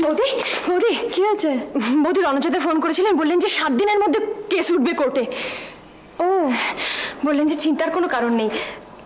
বৌদি বৌদি কি আছে? বৌদি রণজিতে ফোন করেছিলেন, বললেন যে 7 দিনের মধ্যে কেস উঠবে কোর্টে। ও বললেন যে চিন্তার কোনো কারণ নেই,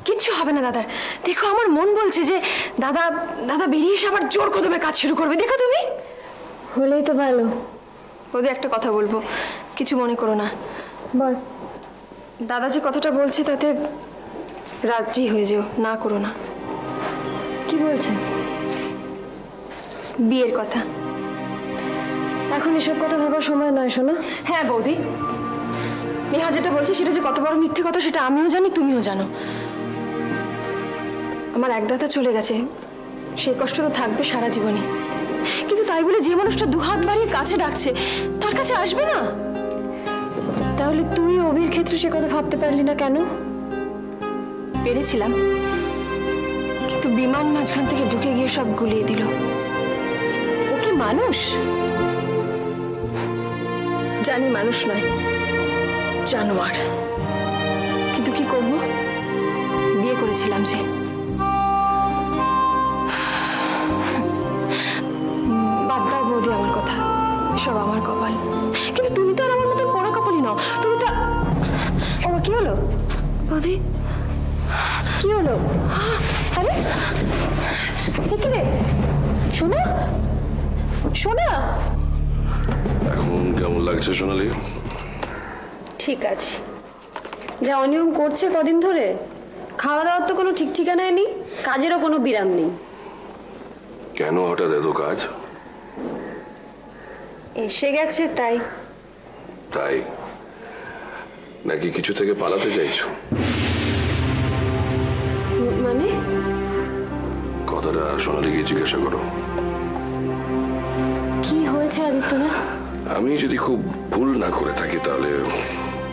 কিচ্ছু হবে না দাদার। দেখো আমার মন বলছে যে দাদা দাদা বেরিয়ে এসে আবার জোর কদমে কাজ শুরু করবে। দেখো তুমি। হলেই তো ভালো। বৌদি একটা কথা বলবো, কিছু মনে করো না। বল। দাদা যে কথাটা বলছে তাতে রাজি হয়ে যেও, না করো না। কি বলছে? বিয়ের কথা। এখন এসব কথা ভাবার সময় নয় শোনা। হ্যাঁ বৌদি, নেহা যেটা বলছে সেটা যে কত বড় মিথ্যে কথা সেটা আমিও জানি, তুমিও জানো। আমার এক দাদা চলে গেছে, সেই কষ্ট তো থাকবে সারা জীবনে, কিন্তু তাই বলে যে মানুষটা দুহাত বাড়িয়ে কাছে ডাকছে তার কাছে আসবে না? তাহলে তুই অভির ক্ষেত্রে সে কথা ভাবতে পারলি না কেন? পেরেছিলাম, কিন্তু বিমান মাঝখান থেকে ঢুকে গিয়ে সব গুলিয়ে দিল। ও কি মানুষ? জানি মানুষ নয়, জানোয়ার। কিন্তু কি করব, বিয়ে করেছিলাম যে। বাদ দাও বৌদি আমার কথা, সব আমার কপাল। কিন্তু তুমি তো আর আমার মতন পোড়া কপালই নাও, তুমি তো। ও কি হলো বৌদি? কি হলো? আরে কি রে সোনা? সোনা এখন কেমন লাগছে সোনালি? ঠিক আছে। যা অনিয়ম করছে কদিন ধরে, খাওয়া দাওয়ার তো কোনো ঠিক ঠিকানায় নেই, কাজেরও কোনো বিরাম নেই। কেন হঠাৎ এত কাজ? এসে গেছে তাই। তাই নাকি কিছু থেকে পালাতে চাইছো? মানে? কথাটা সোনালিকে জিজ্ঞাসা করো। কি হয়েছে আদিত্যদা? আমি যদি খুব ভুল না করে থাকি তাহলে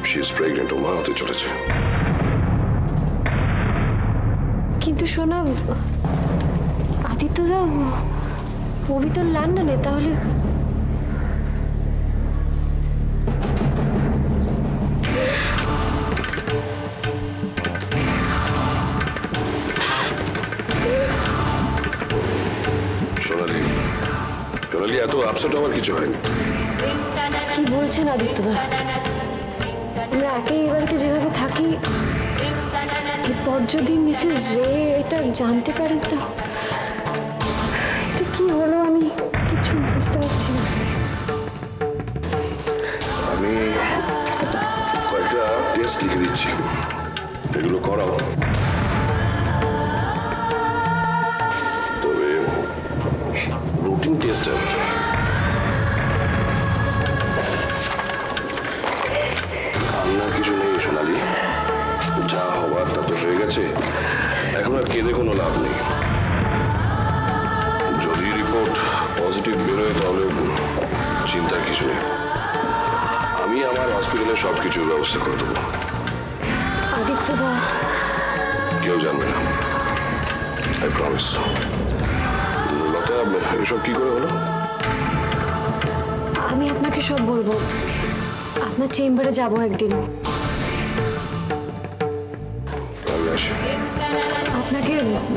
শি ইজ প্রেগন্যান্ট, ও মা হতে চলেছে। কিন্তু সোনা, আদিত্যদা অভি তো লন্ডনে, তাহলে সোনালি এত আপসেট হওয়ার কিছু হয়নি। কি বলছেন আদিত্যদা? আমরা একে এই বাড়িতে যেভাবে থাকি, এরপর যদি মিসেস রে এটা জানতে পারেন তা কি হলো আমি কিছু বুঝতে পারছি না। আমি কয়েকটা টেস্ট লিখে দিচ্ছি, এগুলো করাও। তবে রুটিন টেস্ট আর কি। কান্নার কিছু নেই সোনালি, যা হবার তা তো হয়ে গেছে, এখন আর কেঁদে কোনো লাভ নেই। যদি রিপোর্ট পজিটিভ বেরোয় তাহলে চিন্তার কিছু নেই, আমি আমার হসপিটালে সবকিছুর ব্যবস্থা করে দেবো। আদিত্যদা কেউ জানবে না, আই প্রমিস। লতা, এসব কি করে হলো? আমি আপনাকে সব বলবো, আপনার চেম্বারে যাবো একদিন। আপনাকে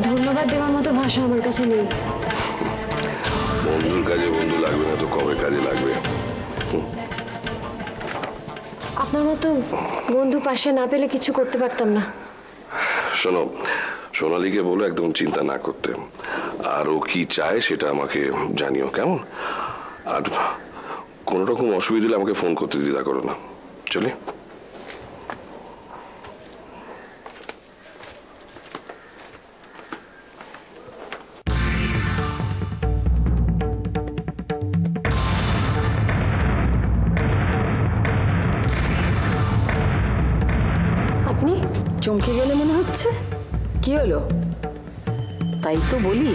ধন্যবাদ দেওয়ার মতো ভাষা আমার কাছে নেই। বন্ধুর কাজে বন্ধু লাগবে না তো কবে কাজে লাগবে? আপনার মতো বন্ধু পাশে না পেলে কিছু করতে পারতাম না। শোনো, সোনালীকে বলো একদম চিন্তা না করতে, আর ও কি চায় সেটা আমাকে জানিও, কেমন? আর কোন রকম অসুবিধা হলে আমাকে ফোন করতে দ্বিধা করো না। চলি। আপনি চমকে গেলে মনে হচ্ছে। কি হলো? তাই তো বলি,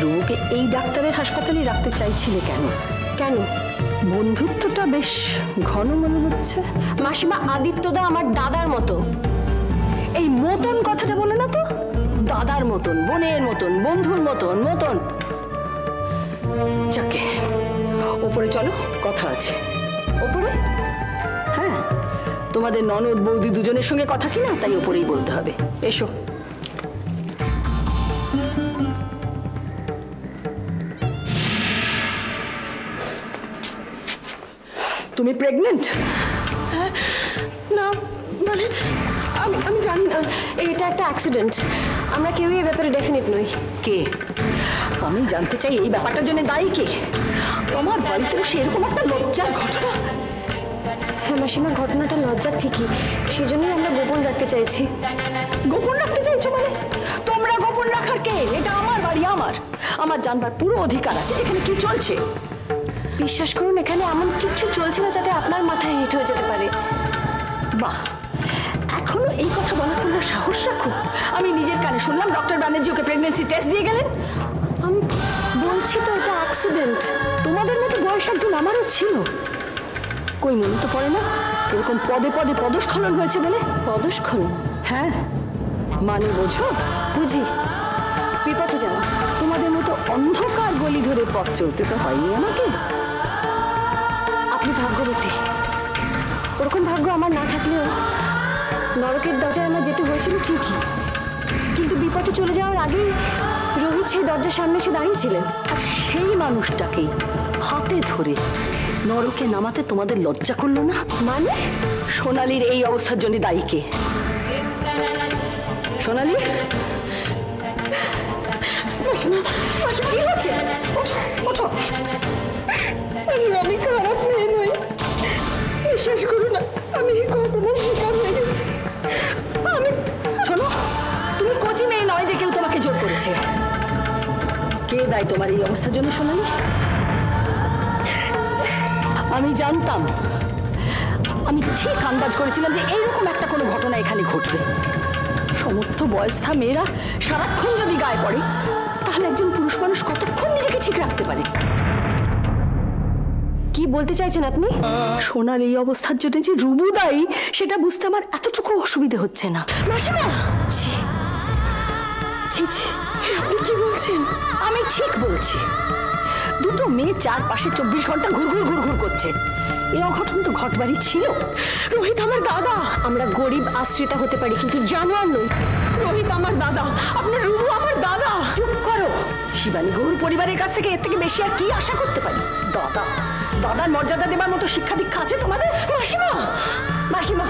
রুবুকে এই ডাক্তারের হাসপাতালে রাখতে চাইছিলে কেন? কেন? বন্ধুত্বটা বেশ ঘন মনে হচ্ছে। মাসিমা, আদিত্যদা আমার দাদার মতো। এই মতন কথাটা বলে না তো, দাদার মতন, বোনের মতন, বন্ধুর মতন মতন। যাকে ওপরে চলো, কথা আছে। ওপরে? হ্যাঁ, তোমাদের ননদ বৌদি দুজনের সঙ্গে কথা কি না, তাই ওপরেই বলতে হবে। এসো। তুমি প্রেগনেন্ট? না মানে আমি জানি না, এটা একটা অ্যাক্সিডেন্ট। আমরা কেউই এই ব্যাপারে ডেফিনেট নই। কে? আমি জানতে চাই এই ব্যাপারটার জন্য দায়ী কে? আমার বাড়িতে সেরকম একটা লজ্জার ঘটনা। হ্যাঁ মাসিমা, ঘটনাটা লজ্জার ঠিকই, সেই জন্যই আমরা গোপন রাখতে চাইছি। গোপন রাখতে চাইছো মানে? তোমরা গোপন রাখার কে? এটা আমার বাড়ি, আমার জানবার পুরো অধিকার আছে যেখানে কি চলছে। বিশ্বাস করুন, এখানে এমন কিচ্ছু চলছে না যাতে আপনার মাথায় হিট হয়ে যেতে পারে। বাহ, এখনো এই কথা বলার তোমরা সাহস রাখো? আমি নিজের কানে শুনলাম ডক্টর ব্যানার্জি ওকে প্রেগন্যান্সি টেস্ট দিয়ে গেলেন। আমি বলছি তো এটা অ্যাক্সিডেন্ট। তোমাদের মতো বয়স একদিন আমারও ছিল। কই মনে তো পড়ে না এরকম পদে পদে পদস্খলন হয়েছে বলে? পদস্খলন? হ্যাঁ, মানে বোঝো? বুঝি, বিপথে যাওয়া। তোমাদের মতো অন্ধকার গলি ধরে পথ চলতে তো হয়নি আমাকে। আপনি ভাগ্যবতী। ওরকম ভাগ্য আমার না থাকলেও নরকের দরজায় আমার যেতে হয়েছিল ঠিকই, কিন্তু বিপথে চলে যাওয়ার আগেই রোহিত সেই দরজার সামনে এসে দাঁড়িয়েছিলেন। আর সেই মানুষটাকেই হাতে ধরে নরকে নামাতে তোমাদের লজ্জা করলো না? মানে সোনালীর এই অবস্থার জন্য দায়ী কে? সোনালী, কি হচ্ছে? ওঠো। আমি খারাপ মেয়ে নই, বিশ্বাস করুন, আমি ঘটনার শিকার হয়ে গেছি। শোনো, তুমি কচি মেয়ে নয় যে কেউ তোমাকে জোর করেছে। কে দায় তোমার এই অবস্থার জন্য সোনালী? আমি জানতাম, আমি ঠিক আন্দাজ করেছিলাম যে এইরকম একটা কোনো ঘটনা এখানে ঘটবে। সমর্থ বয়স্থা মেয়েরা সারাক্ষণ যদি গায়ে পড়ে তাহলে একজন পুরুষ মানুষ কতক্ষণ নিজেকে ঠিক রাখতে পারে? কি বলতে চাইছেন আপনি? সোনার এই অবস্থার জন্য যে রুবু দায়ী সেটা বুঝতে আমার এতটুকু অসুবিধে হচ্ছে না। মাসিমা, ছি ছি, আপনি কি বলছেন? আমি ঠিক বলছি। দুটো মেয়ে চারপাশে 24 ঘন্টা ঘুরঘুর করছে। এই অঘটন তো ঘটবারই ছিল। রোহিত আমার দাদা। আমরা গরিব আশ্রিতা হতে পারি কিন্তু জানোয়ার নই। রোহিত আমার দাদা, আপনার রুবু আমার দাদা। চুপ করো। শিবানী গৌর পরিবারের কাছ থেকে এর থেকে বেশি আর কি আশা করতে পারি? দাদার মর্যাদা দেবার মতো শিক্ষা দীক্ষা আছে তোমাদের? মাসিমা,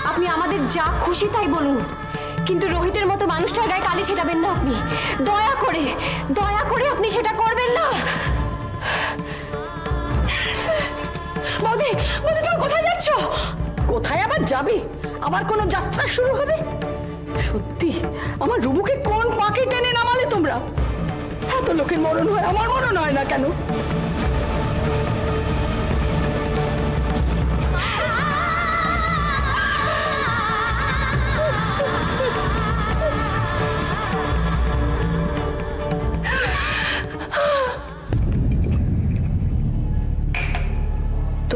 আপনি আমাদের যা খুশি তাই বলুন, কিন্তু রোহিতের মতো মানুষটার গায়ে কালি ছেটাবেন না। আপনি দয়া করে আপনি সেটা করবেন না। বৌদি, তুমি কোথায় যাচ্ছ? কোথায় আবার যাবে? আবার কোনো যাত্রা শুরু হবে? সত্যি আমার রুবুকে কোন পাকে টেনে নামালে তোমরা? এত লোকের মরণ হয়, আমার মরণ হয় না কেন?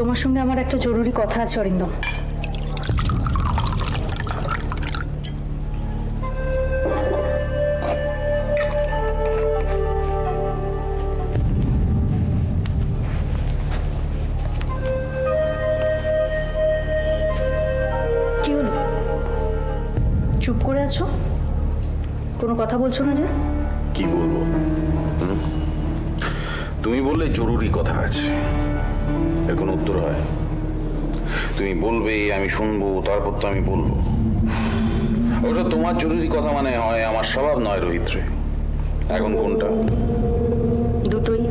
তোমার সঙ্গে আমার একটা জরুরি কথা আছে অরিন্দম। কি হলো, চুপ করে আছো? কোনো কথা বলছো না যে? কি বলবো? তুমি বললে জরুরি কথা আছে, এর কোনো উত্তর হয়? তুমি বলবে, আমি শুনবো, তারপর তো আমি বলবো। অবশ্য তোমার জরুরি কথা মানে হয় আমার স্বভাব নয় রোহিত রে। এখন কোনটা? দুটোই।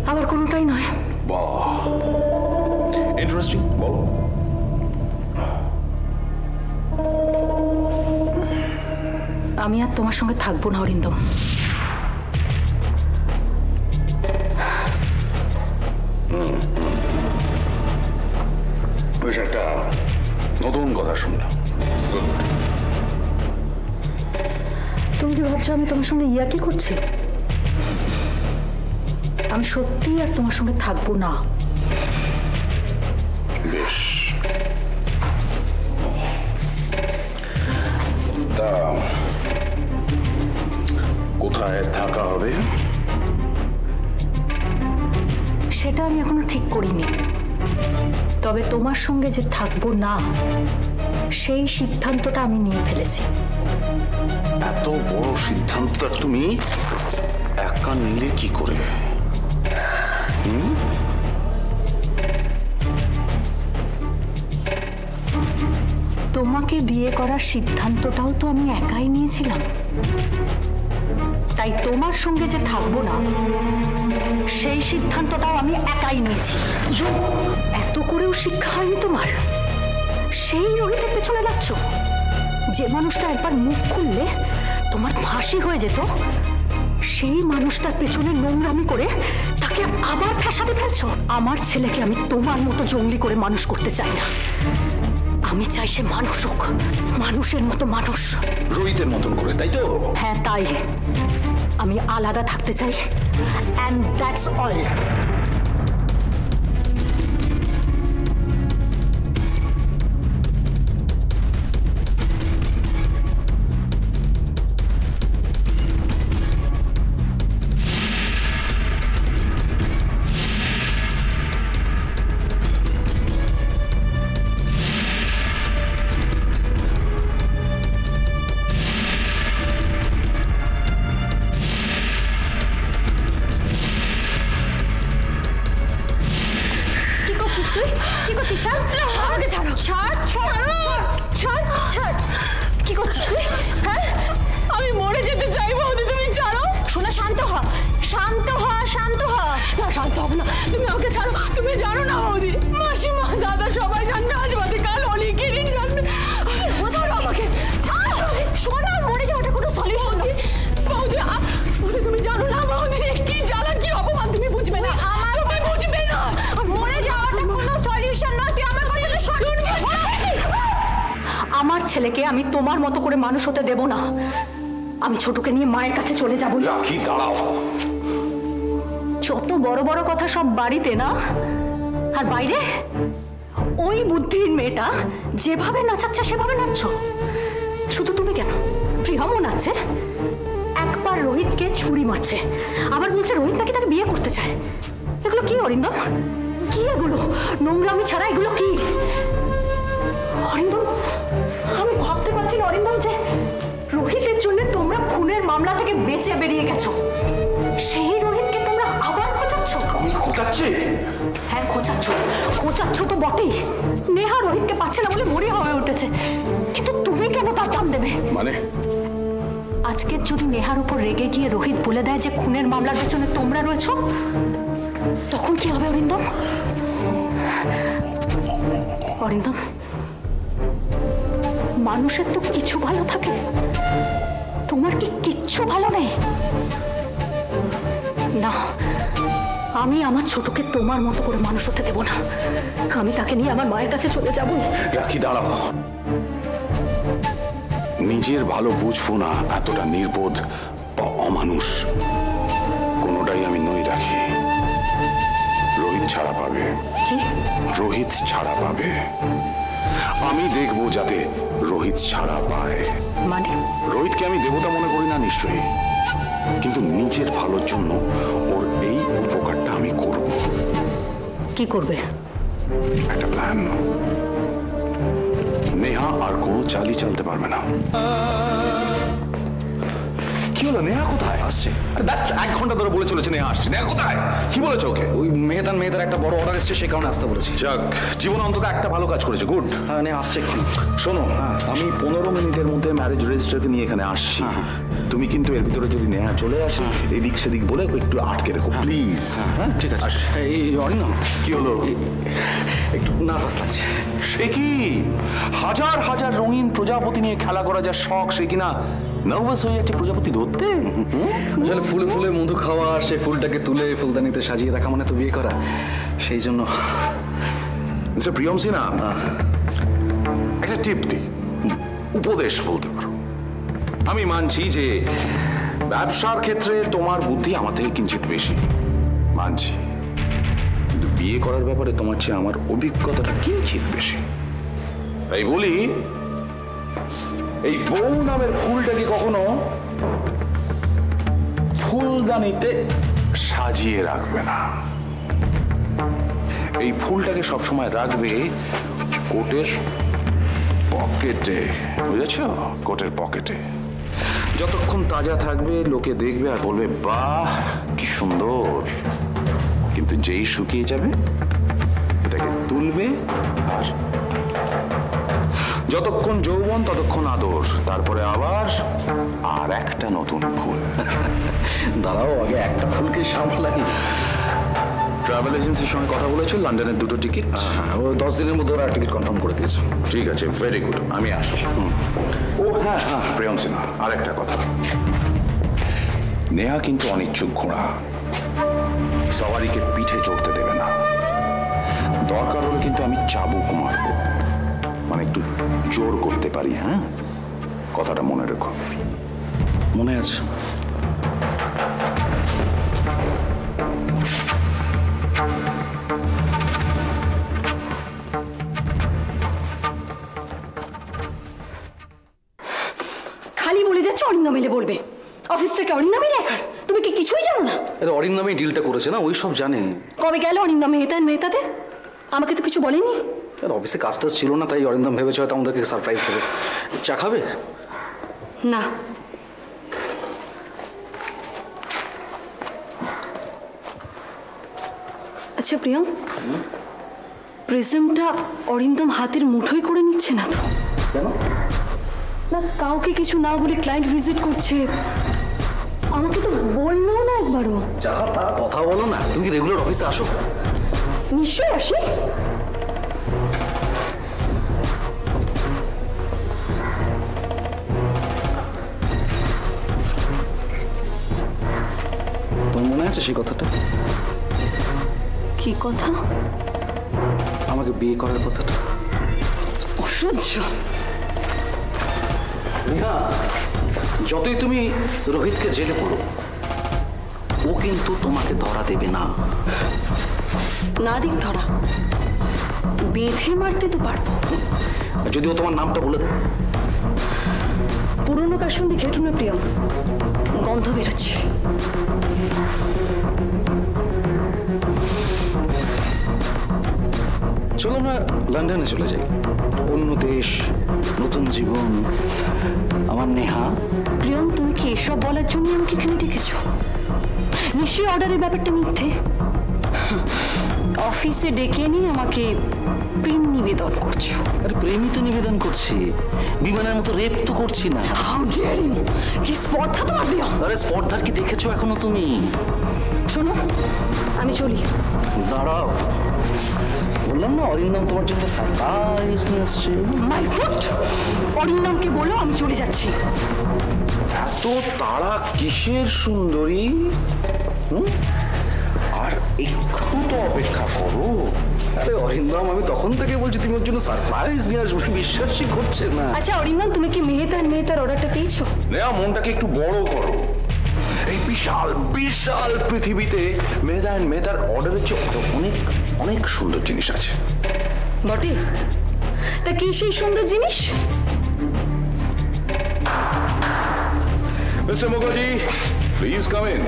আবার কোনটাই নয়। বাহ, ইন্টারেস্টিং, বলো। আমি আর তোমার সঙ্গে থাকবো না অরিন্দম। বেশ একটা নতুন কথা শুনলাম। তুমি কি ভাবছো আমি তোমার সঙ্গে ইয়ার্কি করছি? আমি সত্যিই আর তোমার সঙ্গে থাকবো না। বেশ, তা কোথায় থাকা হবে? সেটা আমি এখনো ঠিক করিনি, তবে তোমার সঙ্গে যে থাকবো না সেই সিদ্ধান্তটা আমি নিয়ে ফেলেছি। এত বড় সিদ্ধান্তটা তুমি একা নিলে কি করে? তোমাকে বিয়ে করার সিদ্ধান্তটাও তো আমি একাই নিয়েছিলাম, তাই তোমার সঙ্গে যে থাকবো না সেই সিদ্ধান্তটাও আমি একাই নিয়েছি। এত করেও শিক্ষা হয়নি তোমার? সেই রোহিতের পেছনে লাগছো, যে মানুষটা একবার মুখ খুললে তোমার ফাঁসি হয়ে যেত, সেই মানুষটার পেছনে নোংরামি করে তাকে আবার ফ্যাসাতে ফেলছো। আমার ছেলেকে আমি তোমার মতো জঙ্গলি করে মানুষ করতে চাই না। আমি চাই সে মানুষ হোক, মানুষের মতো মানুষ। রোহিতের মতন করে, তাই তো? হ্যাঁ, তাই। আমি আলাদা থাকতে চাই, অ্যান্ড দ্যাটস অল। কি করছিস? আমাকে ছাড়ো। ছাড়, ছাড়, ছাড়। কি করছিস তুই? হ্যাঁ, আমি মরে যেতে চাই বৌদি, তুমি ছাড়ো। শোনা, শান্ত হ, শান্ত হ, শান্ত হ। না, শান্ত হবে না, তুমি আমাকে ছাড়ো। তুমি জানো না বৌদি, মাসিমা, দাদা সবাই জানবে, আজ বাদে কাল অলি কিরিট জানবে। ছাড়ো আমাকে, ছাড়ো। শোনা, মরে যাওয়াটা কোনো সলিউশন না বৌদি। বৌদি তুমি জানো না বৌদি, কি জ্বালা, কি অপমান, তুমি বুঝবে না, তুমি বুঝবে না। মরে যাওয়াটা কোনো সলিউশন না, তুই আমার কথাটা শুন। আমার ছেলেকে আমি তোমার মতো করে মানুষ হতে দেব না। আমি ছোটকে নিয়ে মায়ের কাছে চলে যাবো। রাখি, দাঁড়াও। যত বড় বড় কথা সব বাড়িতে না, আর বাইরে ওই বুদ্ধির মেয়েটা যেভাবে নাচাচ্ছে সেভাবে নাচছো। শুধু তুমি কেন, প্রিয়মও নাচছে। একবার রোহিতকে ছুরি মারছে, আবার বলছে রোহিত নাকি তাকে বিয়ে করতে চায়। এগুলো কি অরিন্দম? কি এগুলো? নোংরামি ছাড়া এগুলো কি অরিন্দম? আমি ভাবতে পারছি না অরিন্দম, যে রোহিতের জন্য তোমরা খুনের মামলা থেকে বেঁচে বেরিয়ে গেছো, সেই রোহিতকে তোমরা আবার খোঁচাচ্ছ। আমি খোঁচাচ্ছি? হ্যাঁ, খোঁচাচ্ছ তো বটেই। নেহা রোহিতকে পাচ্ছে না বলে মরিয়া হয়ে উঠেছে, কিন্তু তুমি কেন তার দাম দেবে? মানে আজকে যদি নেহার উপর রেগে গিয়ে রোহিত বলে দেয় যে খুনের মামলার পেছনে তোমরা রয়েছো, তখন কি হবে অরিন্দম? অরিন্দম, মানুষের তো কিছু ভালো থাকে, তোমার কি কিচ্ছু ভালো নেই? না, আমি আমার ছোটকে তোমার মতো করে মানুষ হতে দেব না। আমি তাকে নিয়ে আমার মায়ের কাছে চলে যাব। রাখি, দাঁড়াও। নিজের ভালো বুঝবো না এতটা নির্বোধ বা অমানুষ কোনোটাই আমি নই রাখি। রোহিত ছাড়া পাবে। কি? রোহিত ছাড়া পাবে। আমি দেখবো যাতে রোহিত ছাড়া পায়। মানে? রোহিতকে আমি দেবতা মনে করি না নিশ্চয়ই, কিন্তু নিজের ভালোর জন্য ওর এই উপকারটা আমি করব। কি করবে? একটা প্ল্যান। নেহা আর কোনো চালই চালতে পারবে না। কি হলো? নেহা কোথায়? আসছে। 1 ঘন্টা ধরে বলে চলেছে নেহা আসছে। নেহা কোথায়? কি বলেছো ওকে? ওই মেহেতার একটা বড় অর্ডার এসছে, সেই কারণে আসতে বলেছি। যাক, জীবনে অন্তত একটা ভালো কাজ করেছে। গুড। হ্যাঁ, নেহা আসছে একটু। শোনো, আমি 15 মিনিটের মধ্যে ম্যারেজ রেজিস্টারকে নিয়ে এখানে আসছি। তুমি কিন্তু এর ভিতরে যদি নেহা চলে আসে, এদিক সেদিক বলে একটু আটকে রেখো প্লিজ। হ্যাঁ, ঠিক আছে। এই অরিন্দম, কি হলো? একটু নার্ভাস লাগছে। সে কি? হাজার হাজার রঙিন প্রজাপতি নিয়ে খেলা করা যা শখ, সে কিনা নার্ভাস হয়ে যাচ্ছে প্রজাপতি ধরতে? আসলে ফুলে ফুলে মধু খাওয়া, সেই ফুলটাকে তুলে ফুলদানিতে সাজিয়ে রাখা মানে তো বিয়ে করা, সেই জন্য। প্রিয়ম সিনহা, একটা টিপ দিই, উপদেশ বলতে পারো। আমি মানছি যে ব্যবসার ক্ষেত্রে তোমার বুদ্ধি আমার থেকে কিঞ্চিত বেশি, মানছি, কিন্তু বিয়ে করার ব্যাপারে তোমার চেয়ে আমার অভিজ্ঞতাটা কিঞ্চিত বেশি। তাই বলি, এই বউ নামের ফুলটাকে কখনো ফুলদানিতে সাজিয়ে রাখবে না। এই ফুলটাকে সবসময় রাখবে কোটের পকেটে, বুঝেছো? কোটের পকেটে। যতক্ষণ তাজা থাকবে লোকে দেখবে আর বলবে বাহ কি সুন্দর, কিন্তু যেই শুকিয়ে যাবে এটাকে তুলবে আর যতক্ষণ যৌবন ততক্ষণ আদর, তারপরে আবার আর একটা নতুন ফুল। দাঁড়াও, আগে একটা ফুলকে সামলাই। ট্রাভেল এজেন্সির সঙ্গে কথা বলেছো, লন্ডনের 2টো টিকিট? হ্যাঁ, ও 10 দিনের মধ্যে ওরা টিকিট কনফার্ম করে দিয়েছে। ঠিক আছে, ভেরি গুড, আমি আসি। ও হ্যাঁ হ্যাঁ, প্রিয়ম সিনহা, আর একটা কথা, নেহা কিন্তু অনিচ্ছুক ঘোড়া, সওয়ারিকে পিঠে চড়তে দেবে না। দরকার হলে কিন্তু আমি চাবুক মারবো, মানে একটু জোর করতে পারি। হ্যাঁ, কথাটা মনে রেখো। মনে আছে। খালি বলে যাচ্ছে অরিন্দম এলে বলবে। অফিসটাকে অরিন্দমই একার, তুমি কি কিছুই জানো না? আরে অরিন্দমই ডিলটা করেছে না, ওই সব জানে। কবে গেল অরিন্দম মেহতাতে? আমাকে তো কিছু বলেনি। আর অফিসে কাজটা ছিল না, তাই অরিন্দম ভেবেছে হয়তো আমাদেরকে সারপ্রাইজ দেবে। চা খাবে? না। আচ্ছা প্রিয়ম, প্রিজমটা অরিন্দম হাতের মুঠোয় করে নিচ্ছে না তো? কেন? না, কাউকে কিছু না বলে ক্লায়েন্ট ভিজিট করছে, আমাকে তো বললো না একবারও। যা তা কথা বলো না, তুমি কি রেগুলার অফিসে আসো? নিশ্চয়ই আসি। তোমার মনে আছে সেই কথাটা? কি কথা? আমাকে বিয়ে করার কথাটা। অসহ্য। নেহা, যতই তুমি রোহিতকে জেলে পড়ো, ও কিন্তু তোমাকে ধরা দেবে না। না দিক ধরা, বেঁধে মারতে তো পারবো। যদি ও তোমার নামটা বলে দেয়? পুরনো কাসুন্দি ঘেটু না প্রিয়ম, গন্ধ বেরোচ্ছে। চলো আমরা লন্ডনে চলে যাই, অন্য দেশ, নতুন জীবন। আমার নেহা। প্রিয়ম, তুমি কি এসব বলার জন্য আমাকে এখানে ডেকেছ? নিশ্চয়ই অর্ডারের ব্যাপারটা মিথ্যে। অফিসে ডেকে নিয়ে আমাকে প্রেম নিবেদন করছো। আরে প্রেমই তো নিবেদন করছি, বিমানের মতো রেপ তো করছি না। How dare you! কি স্পর্ধা তোমার প্রিয়ম! আরে স্পর্ধার কি দেখেছো এখনো তুমি? শোনো, আমি চলি। দাঁড়াও, বললাম না অরিন্দম তোমার জন্য সারপ্রাইজ নিয়ে আসছে। My foot! অরিন্দমকে বলো আমি চলে যাচ্ছি। এত তাড়া কিসের সুন্দরী? আর একটু তো অপেক্ষা করো। আরে অরিন্দম, আমি তখন থেকে বলছি তুমি ওর জন্য সারপ্রাইজ নিয়ে আসবে, বিশ্বাসই করছে না। আচ্ছা অরিন্দম, তুমি কি মেহতার অর্ডারটা পেয়েছো? নেহা, মনটাকে একটু বড় করো। এই বিশাল বিশাল পৃথিবীতে মেহতার অর্ডারের চেয়ে অনেক অনেক সুন্দর জিনিস আছে। বটে? তা কি সেই সুন্দর জিনিস? Mister Mukherjee, please come in.